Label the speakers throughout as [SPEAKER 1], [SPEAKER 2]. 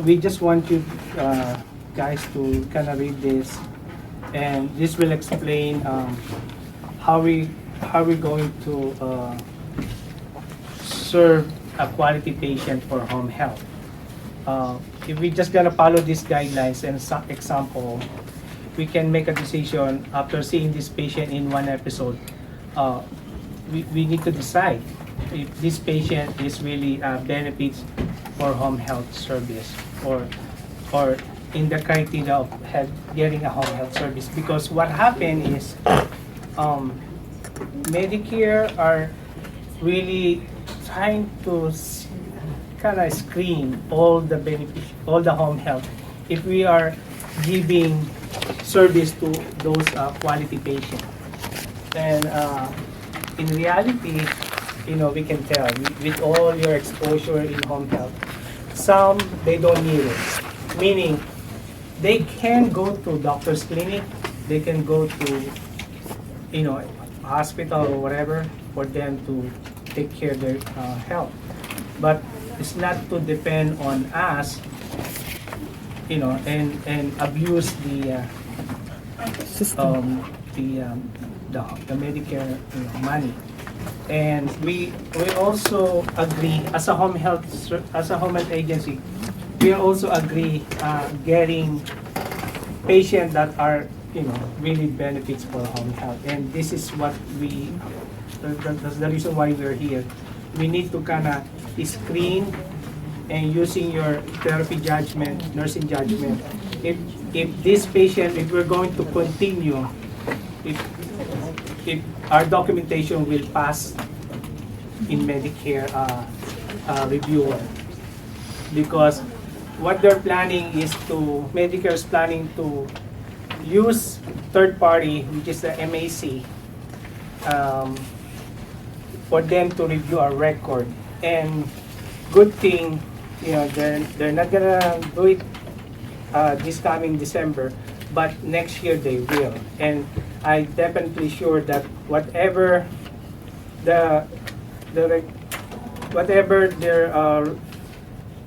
[SPEAKER 1] we just want you guys to kind of read this, and this will explain how we're going to serve a quality patient for home health. If we just gonna follow these guidelines and some example, we can make a decision after seeing this patient in one episode. We need to decide if this patient is really benefits for home health service or in the criteria of getting a home health service. Because what happened is Medicare are really trying to kind of screen all the all the home health if we are giving service to those quality patients. And in reality, we can tell with all your exposure in home health, some they don't need it. Meaning, they can go to doctor's clinic, they can go to, hospital or whatever for them to take care of their health. But it's not to depend on us, and abuse the the Medicare money. And we also agree as a home health agency, we also agree getting patients that are really benefits for home health. And this is what that's the reason why we're here. We need to kind of screen and using your therapy judgment, nursing judgment. If this patient, if we're going to continue, if our documentation will pass in Medicare reviewer, because what they're planning is Medicare is planning to use third party, which is the MAC, for them to review our record. And good thing, they're not gonna do it this coming December, but next year they will. And I definitely sure that whatever whatever their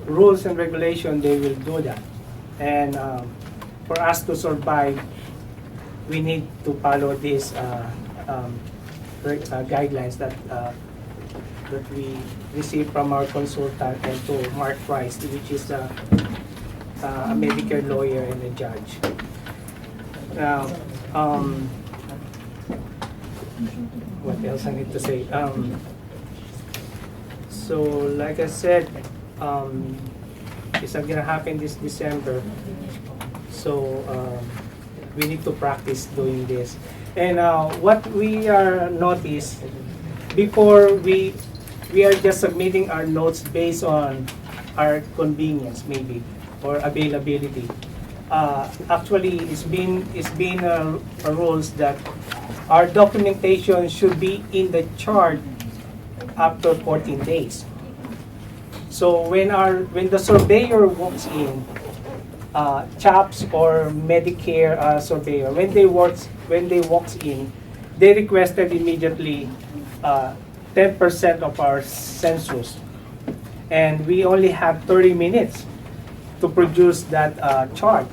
[SPEAKER 1] rules and regulation, they will do that. And for us to survive, we need to follow these guidelines that we receive from our consultant and to Mark Price, which is a Medicare lawyer and a judge. Now, what else I need to say? So, like I said, it's not gonna happen this December. So, we need to practice doing this. And what we are noticed, before we are just submitting our notes based on our convenience maybe or availability. Actually, it's been rules that our documentation should be in the chart after 14 days. So when the surveyor walks in, CHAPS or Medicare surveyor, when they walks in, they requested immediately 10% of our census, and we only have 30 minutes to produce that chart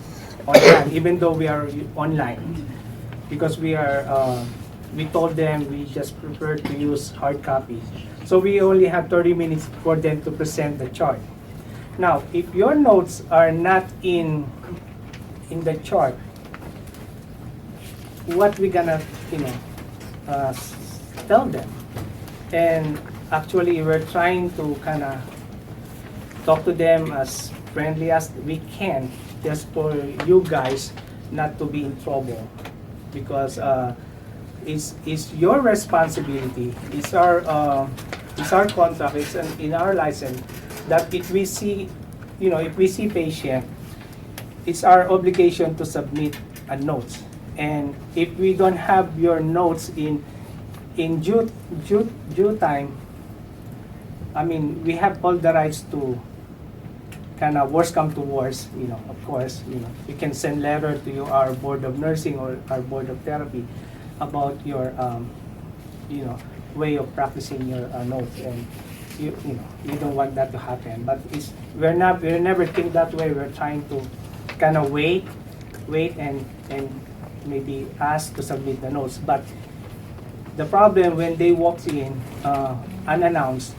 [SPEAKER 1] online, even though we are online, because we told them we just prefer to use hard copies. So we only have 30 minutes for them to present the chart. Now, if your notes are not in the chart, what we gonna tell them? And actually, we're trying to kind of talk to them as friendly as we can, just for you guys not to be in trouble, because it's your responsibility. It's our contract. It's in our license that if we see patient, it's our obligation to submit a notes. And if we don't have your notes in due time, I mean, we have all the rights to kind of worst come to worst, of course, we can send letter to our board of nursing or our board of therapy about your, way of practicing your notes. And you don't want that to happen. But we're never think that way. We're trying to kind of wait and maybe ask to submit the notes. But the problem when they walk in unannounced,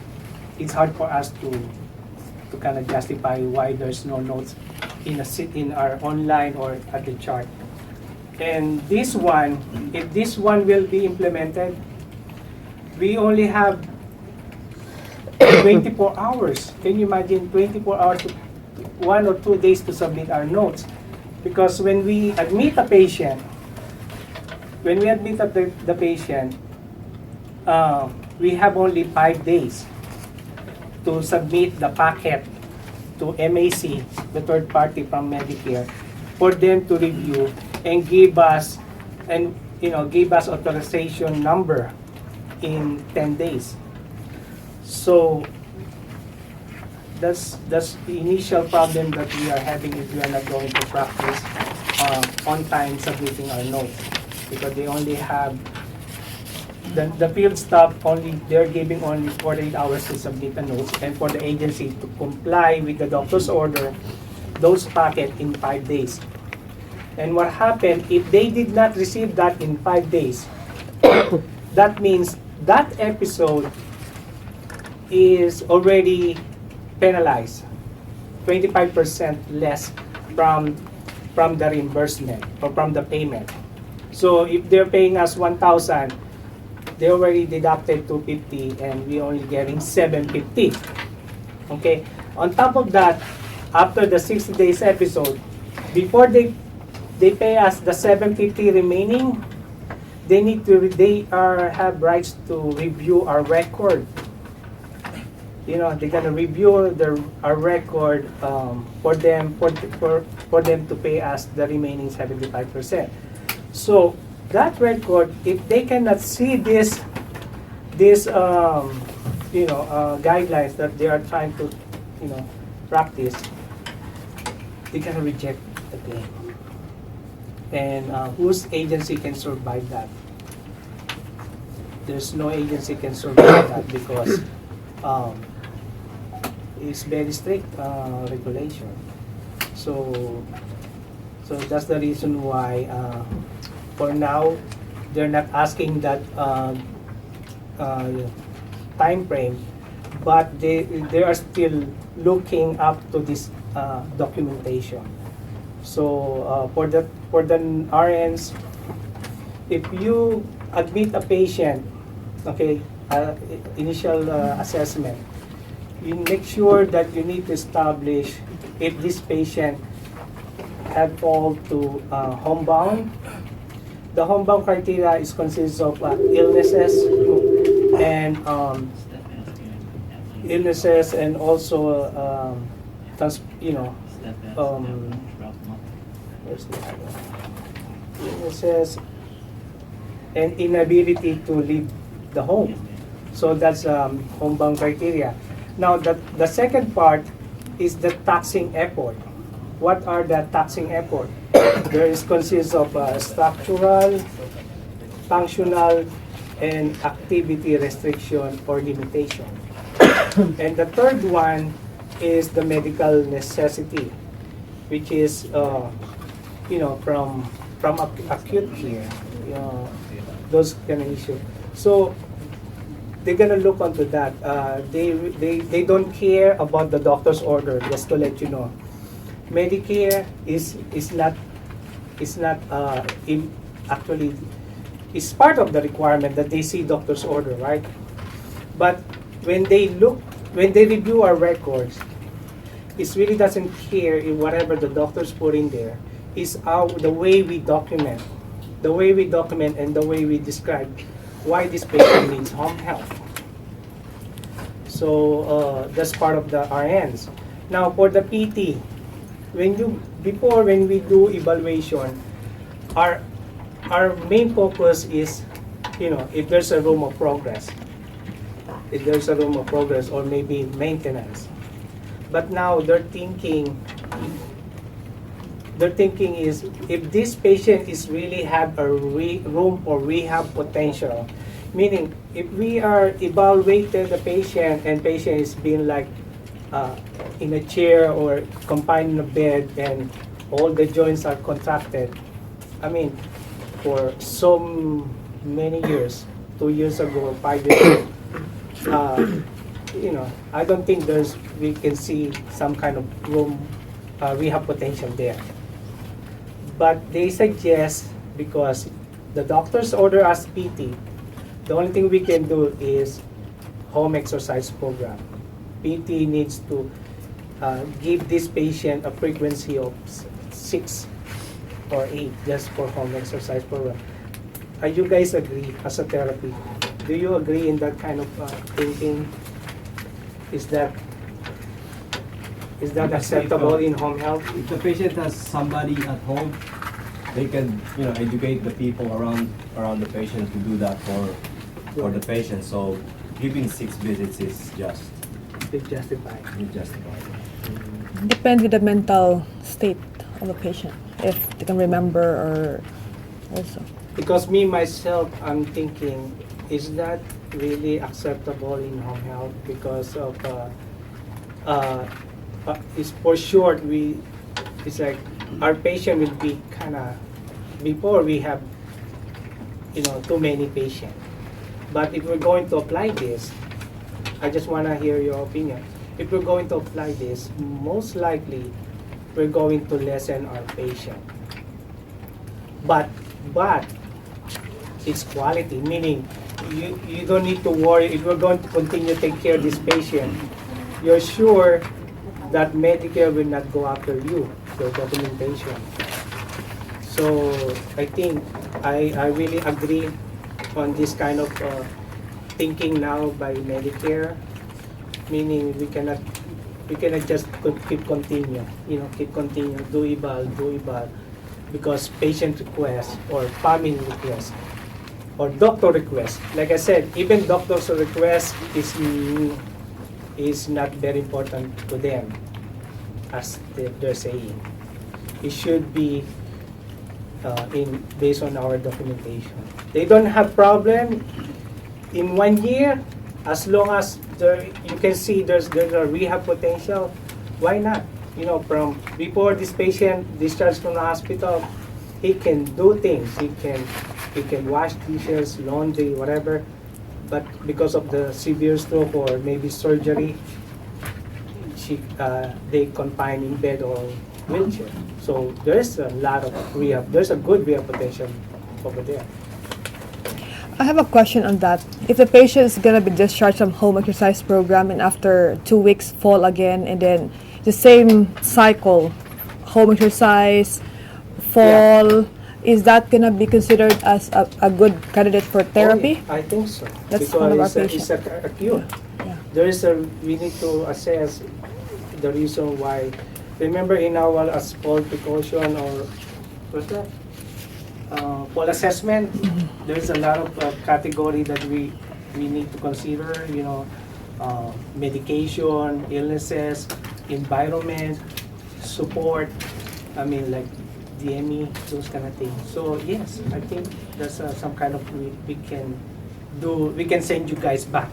[SPEAKER 1] it's hard for us to kind of justify why there's no notes in our online or at the chart. And this one, if this one will be implemented, we only have 24 hours. Can you imagine 24 hours, 1 or 2 days to submit our notes? Because when we admit a patient, the patient, we have only 5 days to submit the packet to MAC, the third party from Medicare, for them to review and give us authorization number in 10 days. So that's the initial problem that we are having if we are not going to practice on time submitting our notes, because they only have the field staff they're giving only 48 hours to submit the notes, and for the agency to comply with the doctor's order, those packet in 5 days. And what happened if they did not receive that in 5 days? That means that episode is already penalized 25% less from the reimbursement or from the payment. So if they're paying us 1,000, they already deducted 250 and we only getting 750. Okay. On top of that, after the 60 days episode, before they pay us the 750 remaining, they have rights to review our record. They're gonna review our record for them to pay us the remaining 75%. So that record, if they cannot see this guidelines that they are trying to practice, they can reject the claim. And whose agency can survive that? There's no agency can survive that because it's very strict regulation. So that's the reason why for now they're not asking that time frame, but they are still looking up to this documentation. So for the RNs, if you admit a patient, okay, initial assessment, you make sure that you need to establish if this patient had fall to homebound. The homebound criteria is consists of illnesses and also illnesses and inability to leave the home. So that's homebound criteria. Now the second part is the taxing effort. What are the taxing effort? There is consists of structural, functional, and activity restriction or limitation. And the third one is the medical necessity, which is from acute care, those kind of issue. So they're gonna look onto that. They don't care about the doctor's order. Just to let you know, Medicare is not actually is part of the requirement that they see doctor's order, right? But when they review our records, it really doesn't care if whatever the doctors put in there is the way we document and the way we describe why this patient needs home health. So that's part of the RNs. Now for the PT, when we do evaluation, our main focus is, if there's a room of progress, or maybe maintenance. But now their thinking is if this patient is really have a room or rehab potential, Meaning, if we are evaluated the patient and patient is being like in a chair or confined in a bed and all the joints are contracted, I mean, for so many years, 2 years ago, 5 years ago, I don't think we can see some kind of rehab potential there. But they suggest, because the doctors order us PT, the only thing we can do is home exercise program. PT needs to give this patient a frequency of 6 or 8 just for home exercise program. You guys agree as a therapy? Do you agree in that kind of thinking? Is that acceptable in home health?
[SPEAKER 2] If the patient has somebody at home, they can educate the people around the patient to do that for the patient. So giving 6 visits is just
[SPEAKER 1] Justified.
[SPEAKER 2] justified.
[SPEAKER 3] Depends with the mental state of the patient, if they can remember or also.
[SPEAKER 1] Because me myself, I'm thinking, is that really acceptable in home health? Because of it's for sure it's like our patient will be kind of, before we have too many patients. But if we're going to apply this, I just want to hear your opinion. If we're going to apply this, most likely we're going to lessen our patient. But it's quality, meaning you don't need to worry if we're going to continue to take care of this patient. You're sure that Medicare will not go after you, your documentation. So I think I really agree on this kind of thinking now by Medicare, meaning we cannot just keep continue, do eval, because patient request or family request or doctor request. Like I said, even doctor's request is not very important to them, as they're saying. It should be based on our documentation. They don't have problem in 1 year, as long as you can see there's a rehab potential. Why not? From before this patient discharged from the hospital, he can do things. He can wash dishes, laundry, whatever. But because of the severe stroke or maybe surgery, they confine in bed or wheelchair. So there's a lot of rehab. There's a good rehab potential over there.
[SPEAKER 3] I have a question on that. If the patient is going to be discharged from home exercise program and after 2 weeks fall again and then the same cycle, home exercise, fall, is that going to be considered as a good candidate for therapy?
[SPEAKER 1] I think so.
[SPEAKER 3] That's
[SPEAKER 1] because
[SPEAKER 3] one of our
[SPEAKER 1] it's
[SPEAKER 3] patients.
[SPEAKER 1] a cure.
[SPEAKER 3] Yeah.
[SPEAKER 1] We need to assess the reason why. Remember in our fall precaution or what's that? Fall assessment, there's a lot of category that we need to consider, medication, illnesses, environment, support, like DME, those kind of things. So yes, I think that's some kind of we can send you guys back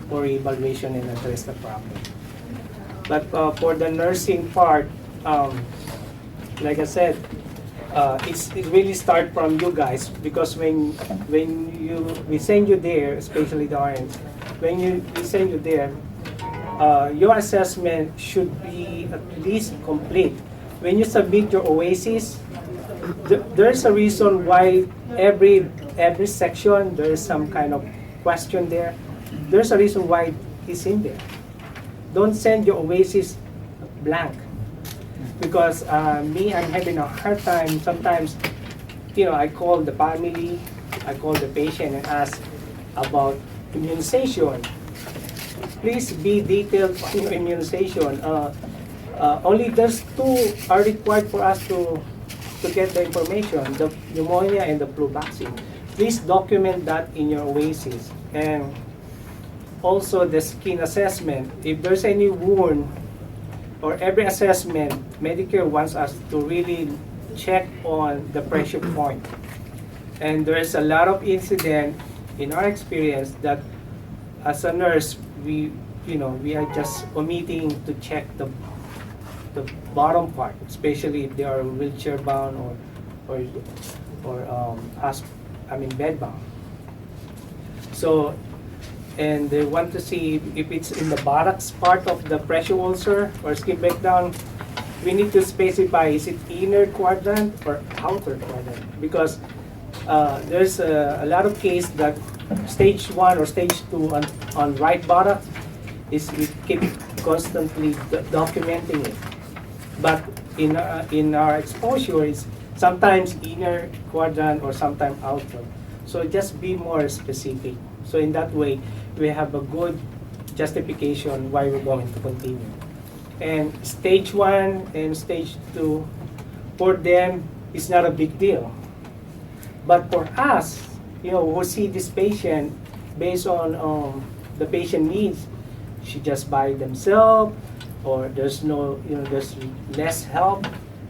[SPEAKER 1] for evaluation and address the problem. But for the nursing part, like I said, it really start from you guys, because when we send you there, especially the RNs, we send you there, your assessment should be at least complete. When you submit your OASIS, there's a reason why every section there is some kind of question there. There's a reason why it's in there. Don't send your OASIS blank. Because I'm having a hard time sometimes. I call the family, I call the patient and ask about immunization. Please be detailed on your immunization. Only there's 2 are required for us to get the information: the pneumonia and the flu vaccine. Please document that in your OASIS. And also the skin assessment. If there's any wound, or every assessment, Medicare wants us to really check on the pressure point. And there's a lot of incident in our experience that as a nurse, we are just omitting to check the bottom part, especially if they are wheelchair bound or bed bound. So, and they want to see if it's in the buttocks part of the pressure ulcer or skin breakdown. We need to specify, is it inner quadrant or outer quadrant? Because there's a lot of case that stage 1 or stage 2 on right buttock is we keep constantly documenting it. But in our exposure, it's sometimes inner quadrant or sometimes outer. So just be more specific. So in that way, we have a good justification why we're going to continue. And stage 1 and stage 2, for them, it's not a big deal. But for us, we'll see this patient based on the patient needs. She just by themselves, or there's there's less help.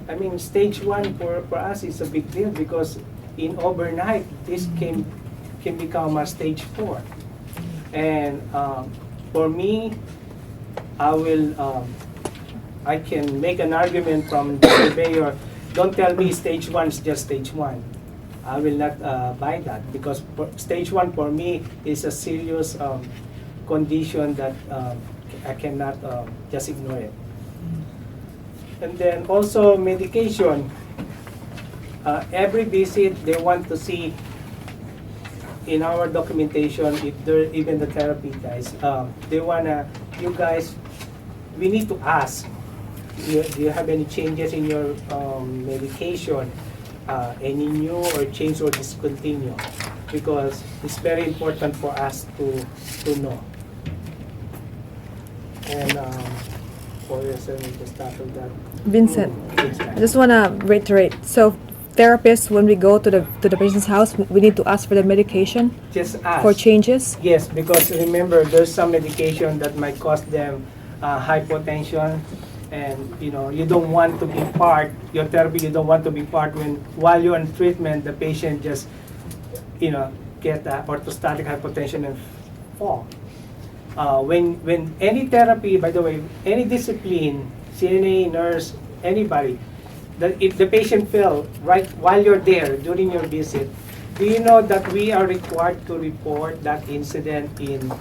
[SPEAKER 1] I mean, stage 1 for us is a big deal because in overnight, this can become a stage 4. And for me, I can make an argument from the surveyor. Don't tell me stage 1 is just stage 1. I will not buy that because stage 1 for me is a serious condition that I cannot just ignore it. And then also medication. Every visit they want to see in our documentation, if there even the therapy guys, they wanna, you guys, we need to ask, do you have any changes in your medication? Any new or change or discontinue? Because it's very important for us to know. And for this, let me just tackle that.
[SPEAKER 3] Vincent, I just want to reiterate. So, therapists, when we go to the patient's house, we need to ask for the medication
[SPEAKER 1] Just ask.
[SPEAKER 3] for changes.
[SPEAKER 1] Yes, because remember, there's some medication that might cause them hypotension, and you don't want to be part, your therapy, you don't want to be part when while you're in treatment, the patient just get orthostatic hypotension and fall. When any therapy, by the way, any discipline, CNA, nurse, anybody, if the patient fell right while you're there during your visit, do you know that we are required to report that incident in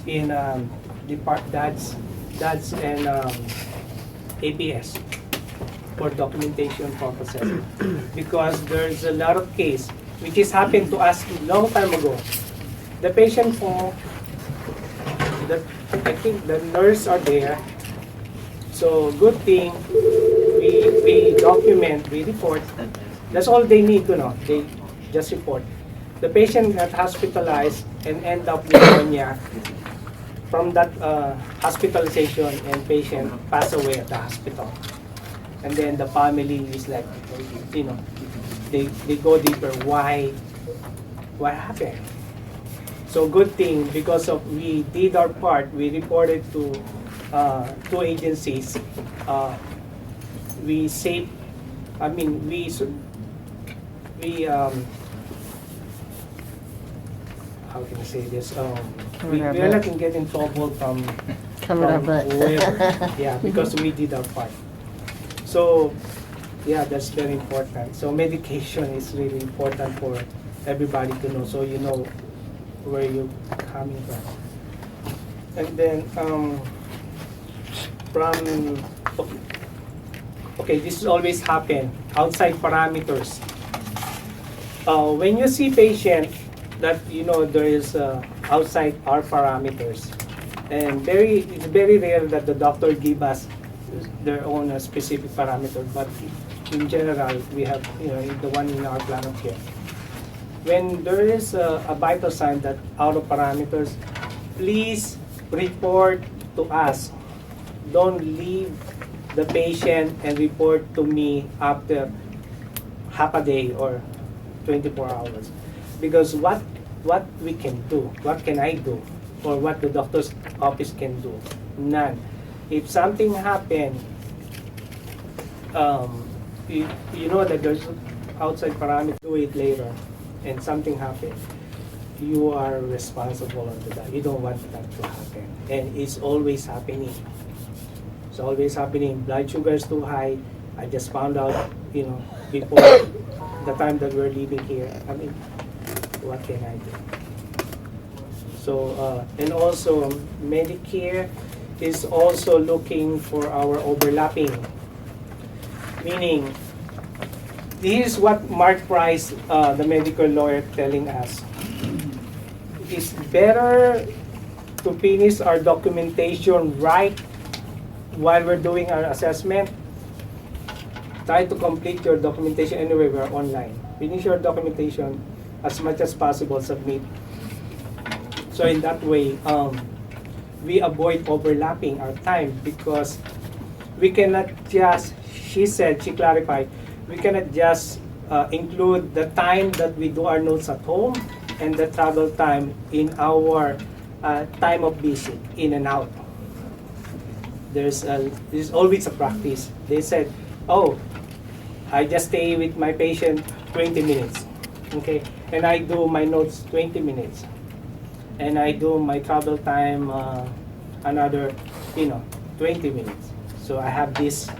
[SPEAKER 1] DADS and APS for documentation purposes? Because there's a lot of case which has happened to us long time ago. The patient fall, I think the nurse are there. So good thing we document, we report. That's all they need to know. They just report. The patient got hospitalized and end up with pneumonia. From that hospitalization, and patient passed away at the hospital. And then the family is like, they go deeper. Why? What happened? So good thing, because of we did our part, we reported to 2 agencies. We saved, how can I say this? We are not going to get in trouble from whoever. Yeah, because we did our part. So, yeah, that's very important. So medication is really important for everybody to know, so you know where you're coming from. And then okay, this is always happen, outside parameters. When you see patient that there is outside our parameters, and it's very rare that the doctor give us their own specific parameter, but in general we have the one in our plan of care. When there is a vital sign that out of parameters, please report to us. Don't leave the patient and report to me after half a day or 24 hours. Because what we can do, what can I do, or what the doctor's office can do? None. If something happened, you know that there's outside parameters, do it later, and something happened. you are responsible onto that. You don't want that to happen. And it's always happening. It's always happening. Blood sugar is too high. I just found out, before the time that we're leaving here. I mean, what can I do? So, and also Medicare is also looking for our overlapping. Meaning, this is what Mark Price, the medical lawyer, telling us. It's better to finish our documentation right while we're doing our assessment. Try to complete your documentation anyway, we're online. Finish your documentation as much as possible, submit. So in that way, we avoid overlapping our time because we cannot just, she clarified, we cannot just include the time that we do our notes at home and the travel time in our time of visit, in and out. There's always a practice. They said, oh, I just stay with my patient 20 minutes, okay? And I do my notes 20 minutes. And I do my travel time another, 20 minutes. So I have this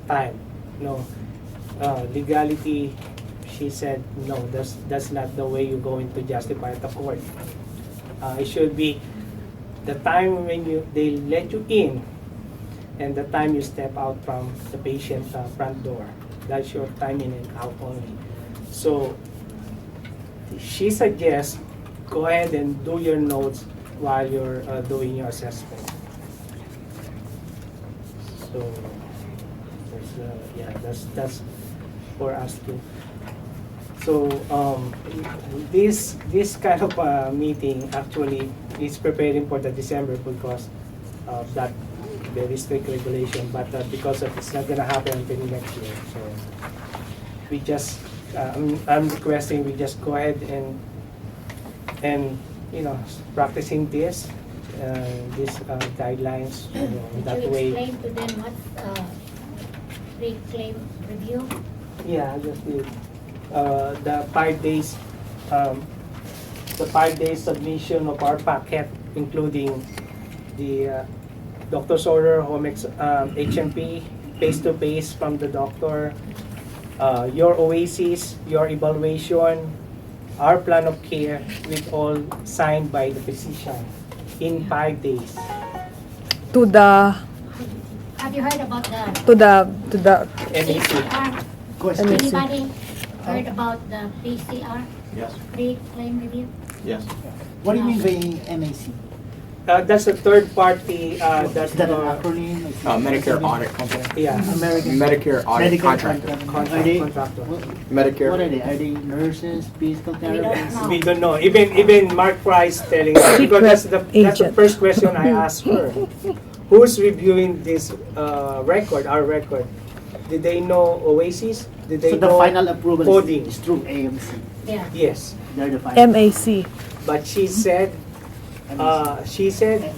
[SPEAKER 1] time. No, legality, she said, no, that's not the way you're going to justify at the court. It should be the time when they let you in and the time you step out from the patient front door. That's your time in and out only. So she suggests go ahead and do your notes while you're doing your assessment. So that's for us to. So this kind of meeting actually is preparing for the December because of that very strict regulation, but because of it's not gonna happen until next year. So we just I'm requesting we just go ahead and practicing this guidelines that
[SPEAKER 4] Could you
[SPEAKER 1] way.
[SPEAKER 4] explain to them what's pre-claim review?
[SPEAKER 1] Yeah, I just did. The 5 days, the 5 days submission of our packet, including the doctor's order, home HMP, face-to-face from the doctor, your OASIS, your evaluation, our plan of care, with all signed by the physician in 5 days.
[SPEAKER 3] To the
[SPEAKER 4] Have you heard about the
[SPEAKER 1] NEC.
[SPEAKER 4] PCR?
[SPEAKER 5] Question.
[SPEAKER 3] NEC.
[SPEAKER 4] Anybody heard about the PCR,
[SPEAKER 2] Yes.
[SPEAKER 4] pre-claim review?
[SPEAKER 2] Yes.
[SPEAKER 5] What do you mean by MAC?
[SPEAKER 1] That's a third party.
[SPEAKER 5] Is that an acronym?
[SPEAKER 6] Medicare audit company.
[SPEAKER 1] Yeah,
[SPEAKER 5] American
[SPEAKER 6] Medicare audit
[SPEAKER 5] Medical
[SPEAKER 6] contractor.
[SPEAKER 5] Are they,
[SPEAKER 1] contractor.
[SPEAKER 5] what
[SPEAKER 6] Medicare.
[SPEAKER 5] are they? Are they nurses, physical therapists?
[SPEAKER 4] know.
[SPEAKER 1] We don't know. Even Mark Price telling us, because that's the
[SPEAKER 3] Agent.
[SPEAKER 1] first question I asked her. Who's reviewing this record, our record? Did they know OASIS? Did they
[SPEAKER 5] So the
[SPEAKER 1] know
[SPEAKER 5] final approval
[SPEAKER 1] coding?
[SPEAKER 5] is through AMC.
[SPEAKER 4] Yeah.
[SPEAKER 1] Yes,
[SPEAKER 5] They're the final.
[SPEAKER 3] MAC.
[SPEAKER 1] but she said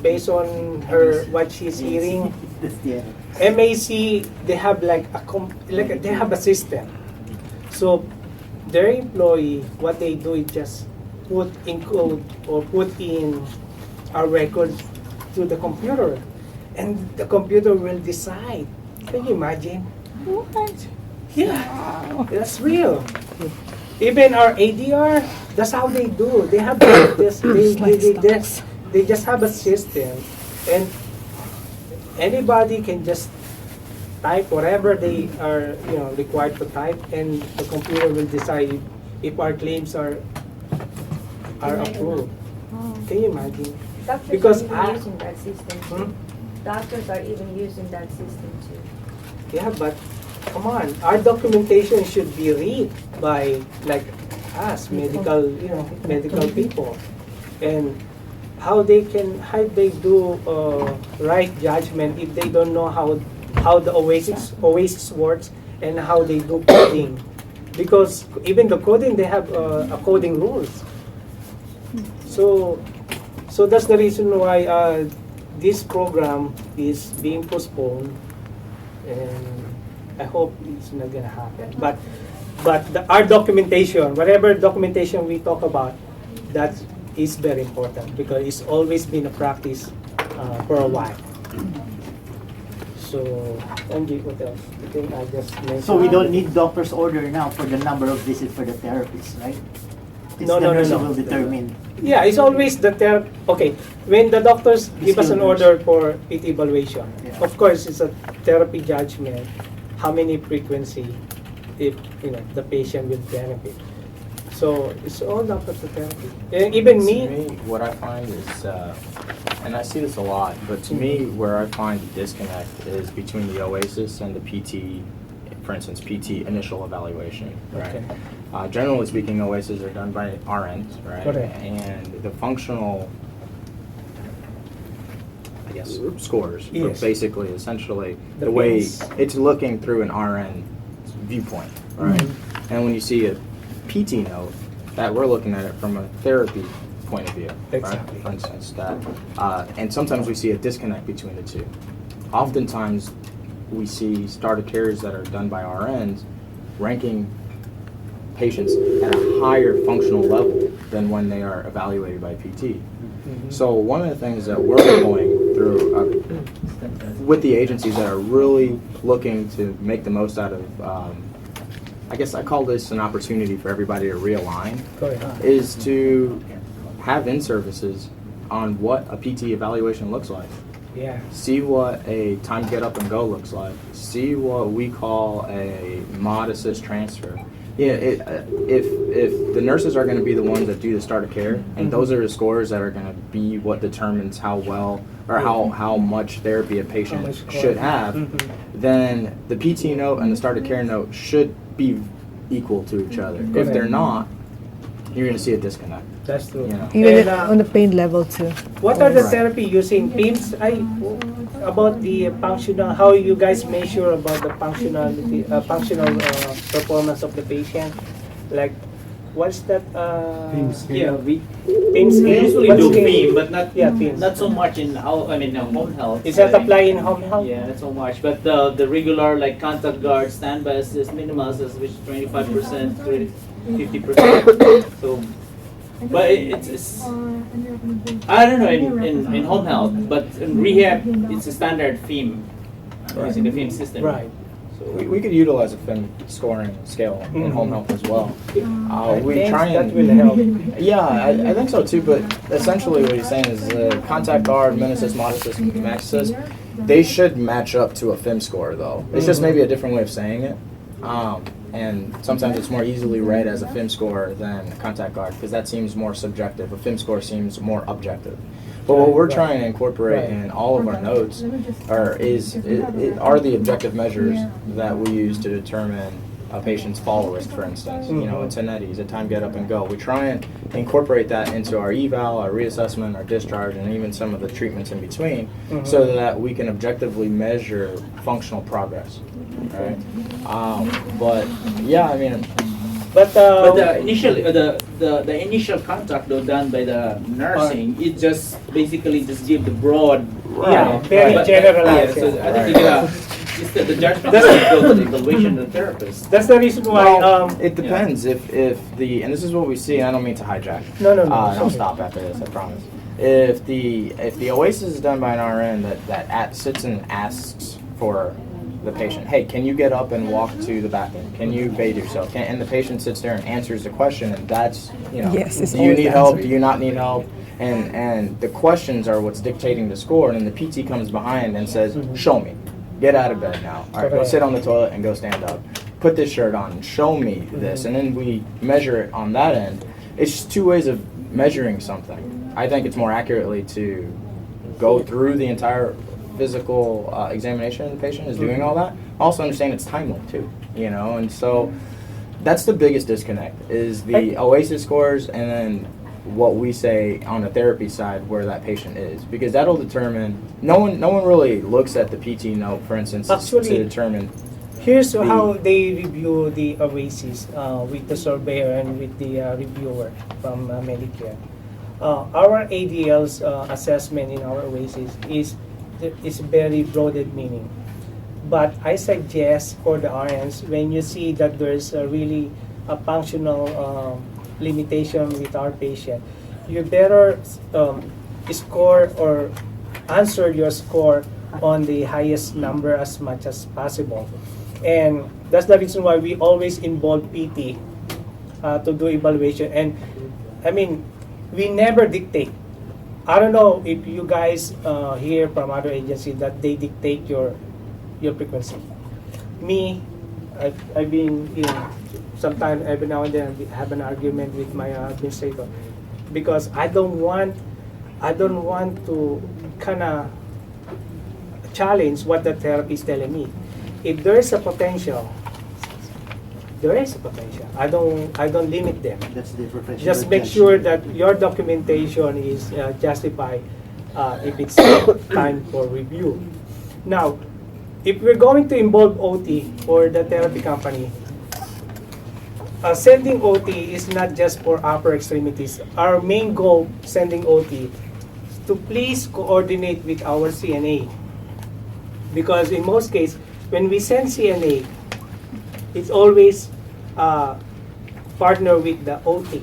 [SPEAKER 1] based on her what she's hearing,
[SPEAKER 5] That's the other.
[SPEAKER 1] MAC they have they have a system. So their employee, what they do is just put in code or put in our records to the computer, and the computer will decide. Can you imagine? What? Yeah, that's real. Even our ADR, that's how they do. They have this. They just have a system, and anybody can just type whatever they are required to type, and the computer will decide if our claims are approved. Can you imagine?
[SPEAKER 7] Doctors
[SPEAKER 1] Because
[SPEAKER 7] are even using that system too.
[SPEAKER 1] Hmm?
[SPEAKER 7] Doctors are even using that system too.
[SPEAKER 1] Yeah, but come on, our documentation should be read by like us, medical people, and how they do right judgment if they don't know how the OASIS works and how they do coding, because even the coding they have a coding rules. So that's the reason why this program is being postponed, and I hope it's not gonna happen. But But our documentation, whatever documentation we talk about, that is very important because it's always been a practice for a while. So, Angie, what else? I think I just mentioned.
[SPEAKER 5] So we don't need doctor's order now for the number of visits for the therapist, right? It's
[SPEAKER 1] No,
[SPEAKER 5] the
[SPEAKER 1] no, no,
[SPEAKER 5] nurse who
[SPEAKER 1] no.
[SPEAKER 5] will determine.
[SPEAKER 1] Yeah, it's always the okay. When the doctors give us an
[SPEAKER 5] Skilled nurse.
[SPEAKER 1] order for PT evaluation,
[SPEAKER 5] Yeah.
[SPEAKER 1] of course it's a therapy judgment. How many frequency, if the patient will benefit. So it's all up to the therapy. And even
[SPEAKER 6] To
[SPEAKER 1] me,
[SPEAKER 6] me, what I find is, and I see this a lot, but to me, where I find the disconnect is between the OASIS and the PT, for instance, PT initial evaluation, right?
[SPEAKER 1] Okay.
[SPEAKER 6] Generally speaking, OASIS are done by RNs, right?
[SPEAKER 1] Correct.
[SPEAKER 6] And the functional, I guess, scores, are
[SPEAKER 1] Yes.
[SPEAKER 6] basically, essentially,
[SPEAKER 1] The
[SPEAKER 6] the way
[SPEAKER 1] PINs.
[SPEAKER 6] it's looking through an RN viewpoint, right?
[SPEAKER 1] Mm-hmm.
[SPEAKER 6] And when you see a PT note, that we're looking at it from a therapy point of view,
[SPEAKER 1] Exactly.
[SPEAKER 6] right? For instance, that, and sometimes we see a disconnect between the two. Oftentimes, we see start of cares that are done by RNs ranking patients at a higher functional level than when they are evaluated by PT. So one of the things that we're going through with the agencies that are really looking to make the most out of, I guess I call this an opportunity for everybody to realign,
[SPEAKER 1] correct.
[SPEAKER 6] is to have in-services on what a PT evaluation looks like.
[SPEAKER 1] Yeah.
[SPEAKER 6] See what a time to get up and go looks like. See what we call a mod assist transfer. Yeah, if the nurses are going to be the ones that do the start of care, and those are the scores that are going to be what determines how well or how much therapy a patient
[SPEAKER 1] How much
[SPEAKER 6] should have, then the PT note and the start of care note should be equal to each other. If
[SPEAKER 1] Correct.
[SPEAKER 6] they're not, you're going to see a disconnect.
[SPEAKER 1] That's true.
[SPEAKER 6] You know.
[SPEAKER 3] Even
[SPEAKER 1] And,
[SPEAKER 3] on the pain level too.
[SPEAKER 1] what are the
[SPEAKER 6] Right.
[SPEAKER 1] therapy using PIMS? About the functional, how you guys measure about the functionality, functional performance of the patient? Like, what's that?
[SPEAKER 8] Yeah, we
[SPEAKER 1] PIMS.
[SPEAKER 8] usually
[SPEAKER 1] What's
[SPEAKER 8] do
[SPEAKER 1] PIMS?
[SPEAKER 8] PIM, but not
[SPEAKER 1] Yeah, PIMS.
[SPEAKER 8] not so much in home health.
[SPEAKER 1] Is that
[SPEAKER 8] setting.
[SPEAKER 1] apply in home health?
[SPEAKER 8] Yeah, not so much. But the regular like contact guard, standby assist, minimal assist, which is 25%, 50%. So, but it's I don't know in home health, but in rehab it's a standard FEM using the FEM system.
[SPEAKER 1] Right.
[SPEAKER 8] So
[SPEAKER 6] We could utilize a FIM scoring scale in home health as well.
[SPEAKER 1] I
[SPEAKER 6] We
[SPEAKER 1] think
[SPEAKER 6] try
[SPEAKER 1] that
[SPEAKER 6] and
[SPEAKER 1] will help.
[SPEAKER 6] yeah, I think so too. But essentially, what he's saying is the contact guard, min assist, mod assist, max assist, they should match up to a FIM score though. It's just maybe a different way of saying it. And sometimes it's more easily read as a FIM score than a contact guard because that seems more subjective. A FIM score seems more objective. But what we're
[SPEAKER 1] Right.
[SPEAKER 6] trying to incorporate in all of our notes are the objective measures that we use to determine a patient's fall risk, for instance. You know, a TENETIs, a time get up and go. We try and incorporate that into our eval, our reassessment, our discharge, and even some of the treatments in between, so that we can objectively measure functional progress. Right? But yeah, I mean,
[SPEAKER 1] But
[SPEAKER 8] the initial the initial contact though done by the nursing, it just basically just give the broad,
[SPEAKER 1] Yeah, very generalized,
[SPEAKER 8] Yeah, so
[SPEAKER 1] yeah.
[SPEAKER 8] I think it's the judgment
[SPEAKER 1] That's-
[SPEAKER 8] has to go to the evaluation of the therapist.
[SPEAKER 1] that's the reason why.
[SPEAKER 6] it depends if the and this is what we see. I don't mean to hijack.
[SPEAKER 1] No, no, no.
[SPEAKER 6] I'll stop after this. I promise. If the OASIS is done by an RN that sits and asks for the patient, hey, can you get up and walk to the bathroom? Can you bathe yourself? And the patient sits there and answers the question, and that's
[SPEAKER 3] Yes, it's
[SPEAKER 6] do you
[SPEAKER 3] always
[SPEAKER 6] need
[SPEAKER 3] the
[SPEAKER 6] help?
[SPEAKER 3] answer.
[SPEAKER 6] Do you not need help? And the questions are what's dictating the score, and then the PT comes behind and says, show me. Get out of bed now. All right, go
[SPEAKER 1] Correct.
[SPEAKER 6] sit on the toilet and go stand up. Put this shirt on and show me this. And then we measure it on that end. It's just two ways of measuring something. I think it's more accurately to go through the entire physical examination of the patient is doing all that. Also understand it's timely too, and so that's the biggest disconnect is the OASIS scores and then what we say on the therapy side where that patient is, because that'll determine. No one really looks at the PT note, for instance,
[SPEAKER 1] Actually,
[SPEAKER 6] to determine.
[SPEAKER 1] Here's how they review the OASIS with the surveyor and with the reviewer from Medicare. Our ADL's assessment in our OASIS is very broad meaning. But I suggest for the RNs, when you see that there's a really a functional limitation with our patient, you better score or answer your score on the highest number as much as possible. And that's the reason why we always involve PT to do evaluation. And I mean, we never dictate. I don't know if you guys hear from other agencies that they dictate your frequency. Me, I've been, sometimes every now and then I have an argument with my administrator because I don't want to kind of challenge what the therapy is telling me. If there is a potential, there is a potential. I don't limit them.
[SPEAKER 5] That's the professional
[SPEAKER 1] Just make
[SPEAKER 5] judgment.
[SPEAKER 1] sure that your documentation is justified if it's time for review. Now, if we're going to involve OT for the therapy company, sending OT is not just for upper extremities. Our main goal sending OT is to please coordinate with our CNA. Because in most cases, when we send CNA, it's always partner with the OT.